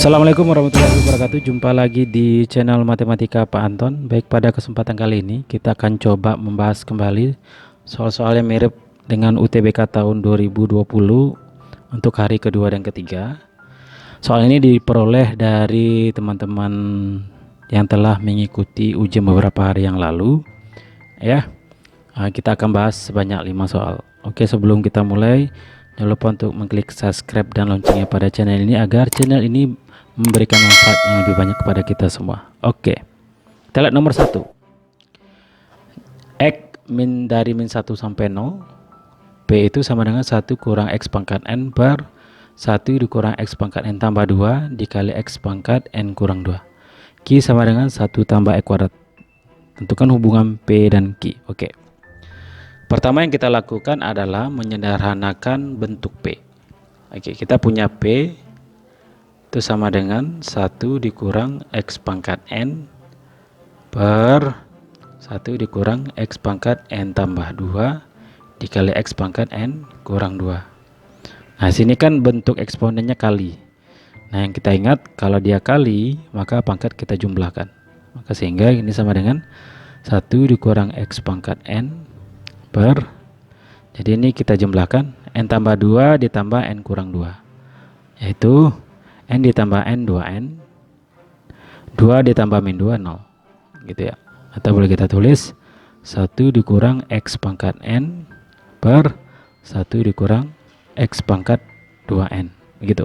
Assalamualaikum warahmatullahi wabarakatuh. Jumpa lagi di channel Matematika Pak Anton. Baik, pada kesempatan kali ini kita akan coba membahas kembali soal-soal yang mirip dengan UTBK tahun 2020 untuk hari kedua dan ketiga. Soal ini diperoleh dari teman-teman yang telah mengikuti ujian beberapa hari yang lalu. Ya, kita akan bahas sebanyak 5 soal. Oke, sebelum kita mulai, jangan lupa untuk mengklik subscribe dan loncengnya pada channel ini agar channel ini memberikan manfaat yang lebih banyak kepada kita semua. Oke, kita lihat nomor 1. X dari min 1 sampai 0, P itu sama dengan 1 kurang X pangkat N per 1 dikurang X pangkat N tambah 2 dikali X pangkat N kurang 2. Q sama dengan 1 tambah X kuadrat. Tentukan hubungan P dan Q. Oke. Pertama yang kita lakukan adalah menyederhanakan bentuk P. Oke, kita punya P itu sama dengan 1 dikurang X pangkat N per 1 dikurang X pangkat N tambah 2 dikali X pangkat N kurang 2. Nah, sini kan bentuk eksponennya kali. Nah, yang kita ingat kalau dia kali, maka pangkat kita jumlahkan. Maka sehingga ini sama dengan 1 dikurang X pangkat N per, jadi ini kita jumlahkan N tambah 2 ditambah N kurang 2, yaitu N ditambah N 2N, 2 ditambah min 2 0, gitu ya. Atau boleh kita tulis 1 dikurang X pangkat N per 1 dikurang X pangkat 2N, begitu.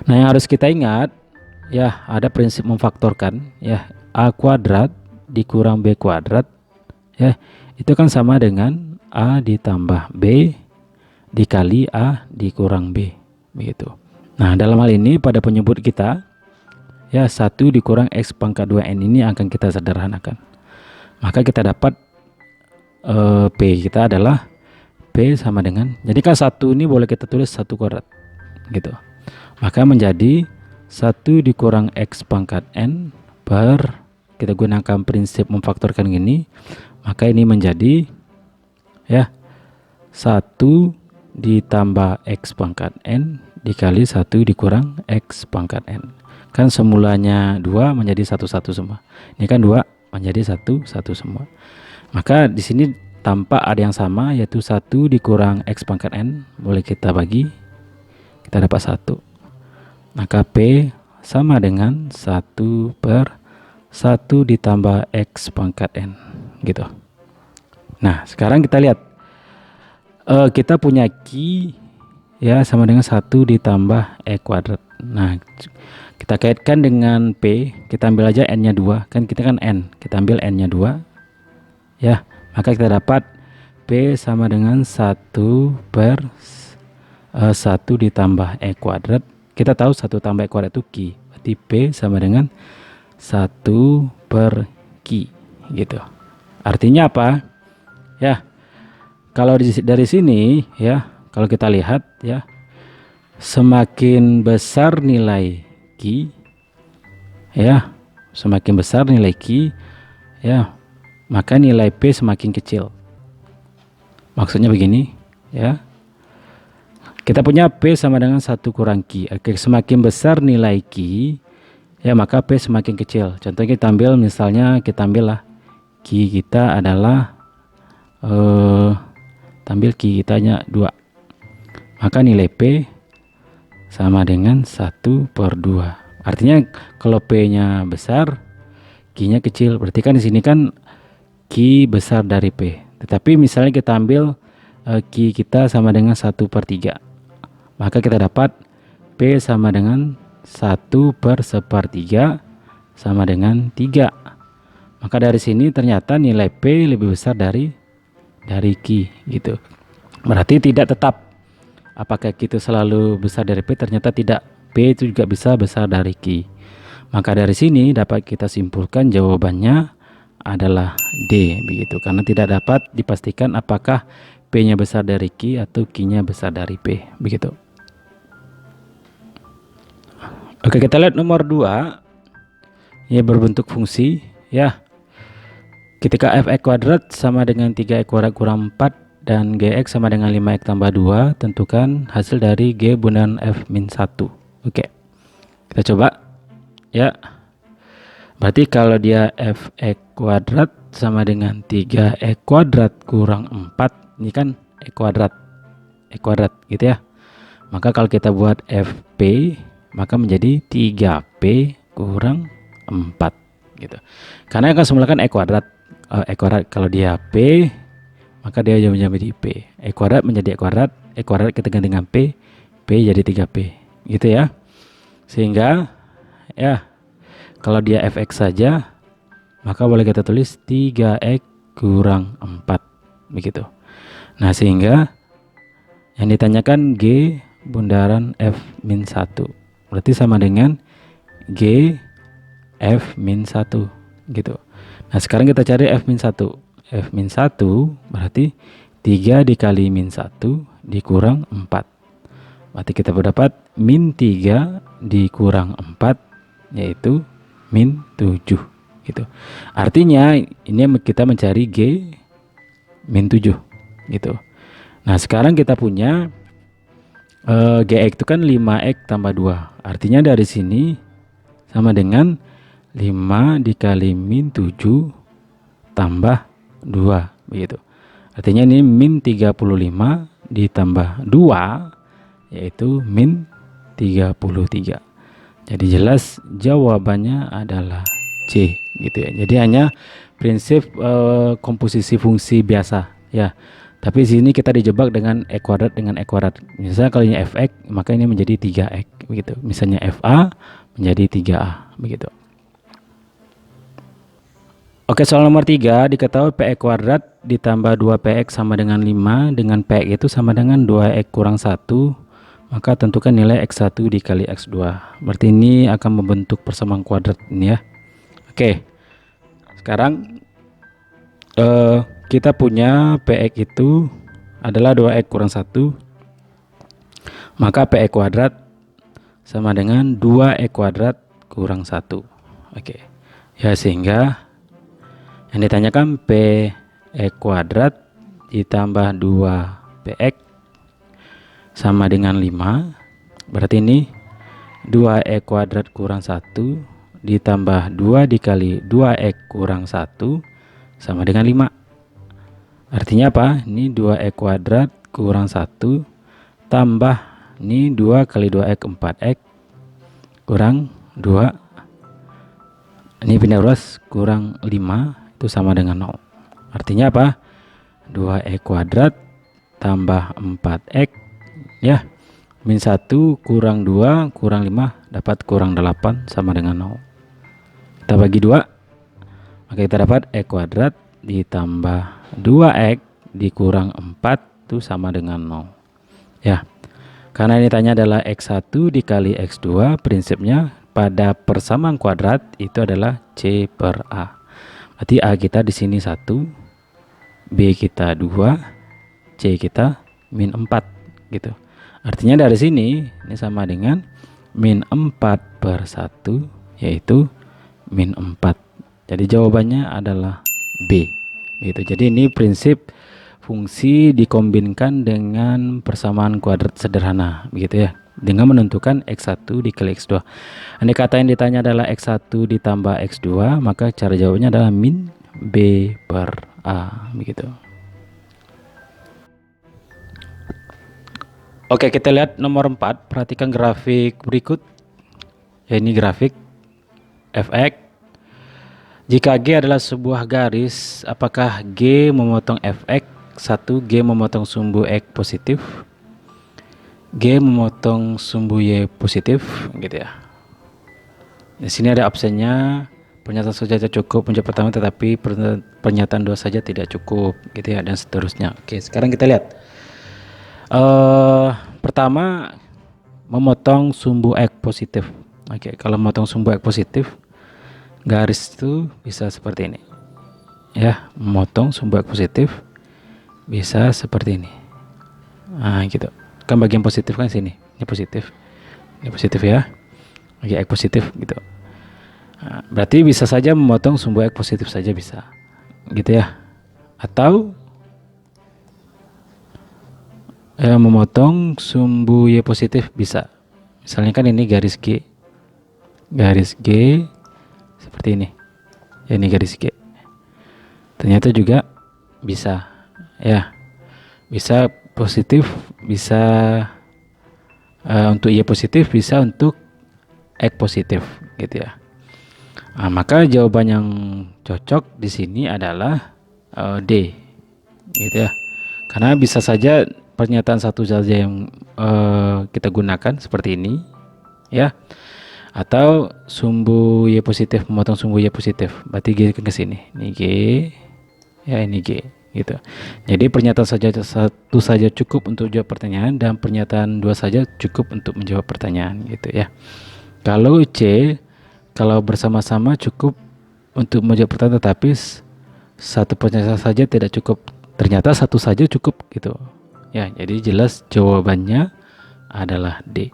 Nah, yang harus kita ingat ya, ada prinsip memfaktorkan ya, A kuadrat dikurang B kuadrat ya, itu kan sama dengan A ditambah B dikali A dikurang B, begitu. Nah, dalam hal ini pada penyebut kita ya, 1 dikurang X pangkat 2N ini akan kita sederhanakan. Maka kita dapat P kita adalah P sama dengan, jadi kan 1 ini boleh kita tulis 1 kuadrat gitu. Maka menjadi 1 dikurang X pangkat N per, kita gunakan prinsip memfaktorkan gini, maka ini menjadi ya 1 ditambah X pangkat N dikali 1 dikurang X pangkat N. Kan semulanya 2 menjadi 1 semua. Ini kan 2 menjadi 1 semua. Maka di sini tampak ada yang sama, yaitu 1 dikurang X pangkat N boleh kita bagi, kita dapat 1. Maka P sama dengan 1 per 1 ditambah X pangkat N, gitu. Nah, sekarang kita lihat kita punya Q ya sama dengan 1 ditambah E kuadrat. Nah, kita kaitkan dengan P, kita ambil aja N nya 2, kan kita kan N, kita ambil N nya 2 ya, maka kita dapat P sama dengan 1 per 1 ditambah E kuadrat. Kita tahu 1 tambah E kuadrat itu Q, berarti P sama dengan 1 per Q, gitu. Artinya apa ya, kalau dari sini ya, kalau kita lihat ya, semakin besar nilai Q ya, semakin besar nilai Q ya, maka nilai P semakin kecil. Maksudnya begini ya, kita punya P sama dengan 1 kurang Q. Oke, semakin besar nilai Q ya, maka P semakin kecil. Contohnya kita ambil, misalnya kita ambil lah Q kita adalah tampil Q kitanya 2, maka nilai P sama dengan 1 per 2. Artinya kalau P nya besar, Q nya kecil, berarti kan di sini kan Q besar dari P. Tetapi misalnya kita ambil Q kita sama dengan 1 per 3, maka kita dapat P sama dengan 1 per 1/3 sama dengan 3. Maka dari sini ternyata nilai P lebih besar dari Q, gitu. Berarti tidak tetap apakah Q itu selalu besar dari P, ternyata tidak, P itu juga bisa besar dari Q. Maka dari sini dapat kita simpulkan jawabannya adalah D, begitu, karena tidak dapat dipastikan apakah P nya besar dari Q atau Q nya besar dari P, begitu. Oke, kita lihat nomor 2 ya, berbentuk fungsi ya. Ketika f(x) kuadrat sama dengan 3x kuadrat kurang 4 dan gx sama dengan 5x tambah 2, tentukan hasil dari g bundaran f min 1. Oke, Kita coba ya. Berarti kalau dia fx kuadrat sama dengan 3x kuadrat kurang 4, ini kan x kuadrat gitu ya. Maka kalau kita buat fp, maka menjadi 3p kurang 4 gitu. Karena akan semulakan x kuadrat. Kalau dia p, maka dia menjadi p. X kuadrat menjadi x kuadrat kita ganti dengan p jadi 3p gitu ya. Sehingga ya, kalau dia fx saja, maka boleh kita tulis 3x kurang 4 begitu. Nah, sehingga yang ditanyakan G bundaran f-1, berarti sama dengan G f-1 gitu. Nah, sekarang kita cari f-1. F-1 berarti 3 dikali min 1 dikurang 4. Berarti kita berdapat min 3 dikurang 4 yaitu min 7 gitu. Artinya ini kita mencari G min 7 gitu. Nah, sekarang kita punya Gx itu kan 5x tambah 2. Artinya dari sini sama dengan 5 dikali min 7 tambah 2 begitu. Artinya ini min 35 ditambah 2 yaitu min 33. Jadi jelas jawabannya adalah C gitu ya. Jadi hanya prinsip komposisi fungsi biasa ya. Tapi sini kita dijebak dengan x kuadrat dengan x kuadrat. Misalnya kalau ini fx, maka ini menjadi 3x begitu. Misalnya fa menjadi 3a begitu. Oke, soal nomor 3, diketahui px kuadrat ditambah 2px sama dengan 5 dengan px itu sama dengan 2x kurang 1. Maka tentukan nilai x1 dikali x2. Berarti ini akan membentuk persamaan kuadrat ini ya. Oke. Sekarang kita punya px itu adalah 2x kurang 1. Maka px kuadrat sama dengan 2x kuadrat kurang 1. Oke. Ya, sehingga yang ditanyakan px kuadrat ditambah 2px sama dengan 5. Berarti ini 2x kuadrat kurang 1 ditambah 2 dikali 2x kurang 1 sama dengan 5. Artinya apa? Ini 2x kuadrat kurang 1 tambah ini 2 kali 2x 4x kurang 2. Ini pindah ruas kurang 5 itu sama dengan 0. Artinya apa? 2x kuadrat tambah 4x ya, min 1 kurang 2 kurang 5 dapat kurang 8 sama dengan 0. Kita bagi 2, maka kita dapat x kuadrat ditambah 2x dikurang 4 itu sama dengan 0 ya. Karena ini tanya adalah x1 dikali x2, prinsipnya pada persamaan kuadrat itu adalah C per A. Berarti A kita di sini 1, B kita 2, C kita min 4 gitu. Artinya dari sini ini sama dengan min 4 per 1 yaitu min 4. Jadi jawabannya adalah B gitu. Jadi ini prinsip fungsi dikombinkan dengan persamaan kuadrat sederhana begitu ya, dengan menentukan x1 dikali x2. Andai kata yang ditanya adalah x1 ditambah x2, maka cara jawabnya adalah min B per A begitu. Oke, kita lihat nomor 4. Perhatikan grafik berikut. Ya, ini grafik fx. Jika G adalah sebuah garis, apakah G memotong fx? 1. G memotong sumbu x positif, G memotong sumbu y positif gitu ya. Di sini ada absennya. Pernyataan saja cukup untuk pertama, tetapi pernyataan 2 saja tidak cukup gitu ya, dan seterusnya. Oke, sekarang kita lihat. Pertama, memotong sumbu x positif. Oke, kalau memotong sumbu x positif, garis itu bisa seperti ini ya. Memotong sumbu x positif bisa seperti ini. Nah gitu kan, bagian positif kan sini, ini positif ya. Oke, x positif gitu. Nah, berarti bisa saja memotong sumbu x positif saja bisa gitu ya, atau memotong sumbu y positif bisa. Misalnya kan ini garis G garis G seperti ini. Ya, ini garis G. Ternyata juga bisa, ya, bisa positif, bisa untuk Y positif, bisa untuk X positif, gitu ya. Nah, maka jawaban yang cocok di sini adalah D, gitu ya. Karena bisa saja pernyataan satu saja yang kita gunakan seperti ini, ya. Atau sumbu Y positif memotong sumbu Y positif, berarti G ke sini. Ini G, ya, ini G, gitu. Jadi pernyataan satu saja cukup untuk jawab pertanyaan, dan pernyataan dua saja cukup untuk menjawab pertanyaan, gitu ya. Kalau C, kalau bersama-sama cukup untuk menjawab pertanyaan, tetapi satu pernyataan saja tidak cukup. Ternyata satu saja cukup, gitu ya. Jadi jelas jawabannya adalah D.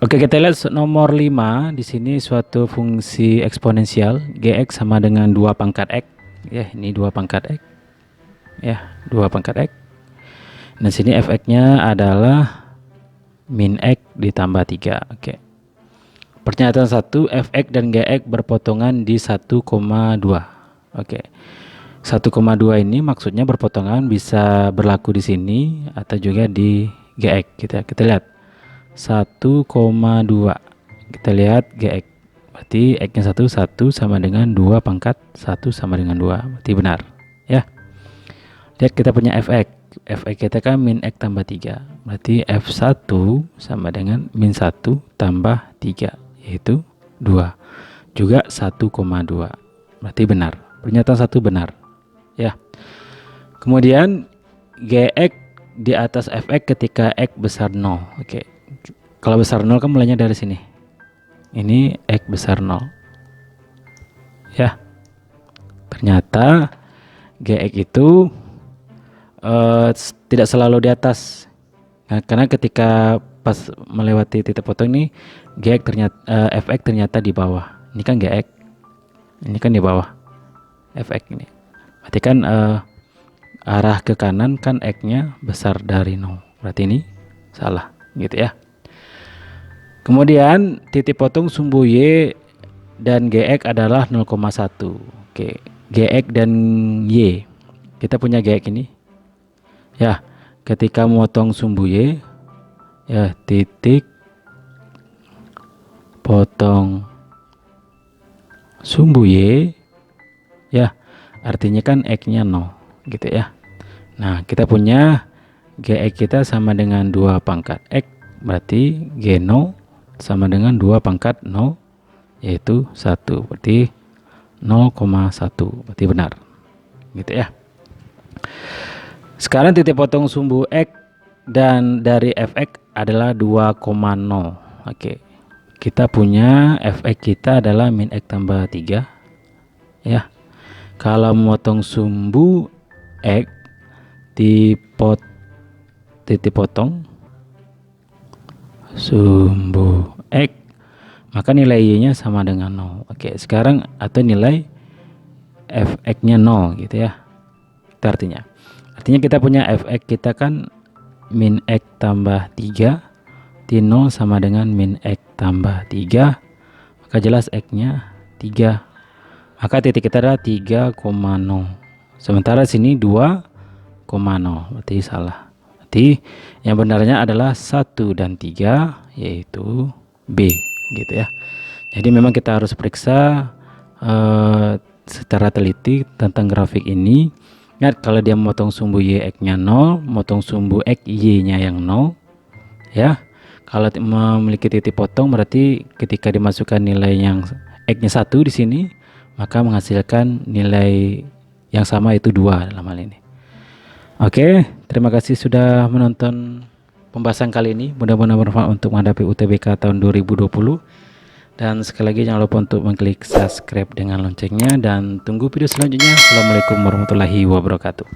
Oke, kita lihat nomor 5. Di sini suatu fungsi eksponensial Gx sama dengan 2 pangkat X. Ya, ini 2 pangkat X. Ya, 2 pangkat X. Nah, sini fx-nya adalah min X ditambah 3. Oke. Pernyataan 1, fx dan gx berpotongan di 1,2. Oke. 1,2 ini maksudnya berpotongan bisa berlaku di sini atau juga di gx. Kita lihat 1,2. Kita lihat gx. Berarti x-nya 1 sama dengan 2 pangkat 1 sama dengan 2. Berarti benar, ya. Lihat kita punya fx. Fx kita kan min x tambah 3. Berarti f1 sama dengan min 1 tambah 3, yaitu 2. Juga 1,2. Berarti benar. Pernyataan 1 benar, ya. Kemudian gx di atas fx ketika x besar 0. Oke. Kalau besar 0 kan mulainya dari sini. Ini X besar 0. Ya. Ternyata Gx itu tidak selalu di atas. Nah, karena ketika pas melewati titik potong ini, Gx ternyata Fx ternyata di bawah. Ini kan Gx. Ini kan di bawah. Fx ini. Berarti kan arah ke kanan kan X-nya besar dari 0. Berarti ini salah, gitu ya. Kemudian titik potong sumbu Y dan Gx adalah 0,1. Oke, Gx dan Y. Kita punya Gx ini. Ya, ketika memotong sumbu Y, ya, titik potong sumbu Y, ya, artinya kan X-nya 0, gitu ya. Nah, kita punya Gx kita sama dengan 2 pangkat X, berarti G0 sama dengan 2 pangkat 0, yaitu 1. Berarti 0,1. Berarti benar, gitu ya. Sekarang titik potong sumbu X dan dari fx adalah 2,0. Oke. Kita punya fx kita adalah min X tambah 3, ya. Kalau memotong sumbu X di titik potong sumbu X, maka nilai Y-nya sama dengan 0. Oke, sekarang atau nilai fx-nya 0, gitu ya. Itu artinya kita punya fx kita kan min X tambah 3, di 0 sama dengan min X tambah 3, maka jelas X-nya 3. Maka titik kita adalah 3,0. Sementara sini 2,0. Berarti salah. Berarti yang benarnya adalah 1 dan 3, yaitu B, gitu ya. Jadi memang kita harus periksa secara teliti tentang grafik ini. Ingat, kalau dia memotong sumbu Y X-nya 0, memotong sumbu X Y-nya yang 0, ya. Kalau memiliki titik potong berarti ketika dimasukkan nilai yang X-nya 1 di sini, maka menghasilkan nilai yang sama, itu 2 dalam hal ini. Oke, terima kasih sudah menonton pembahasan kali ini. Mudah-mudahan bermanfaat untuk menghadapi UTBK tahun 2020. Dan sekali lagi jangan lupa untuk mengklik subscribe dengan loncengnya, dan tunggu video selanjutnya. Assalamualaikum warahmatullahi wabarakatuh.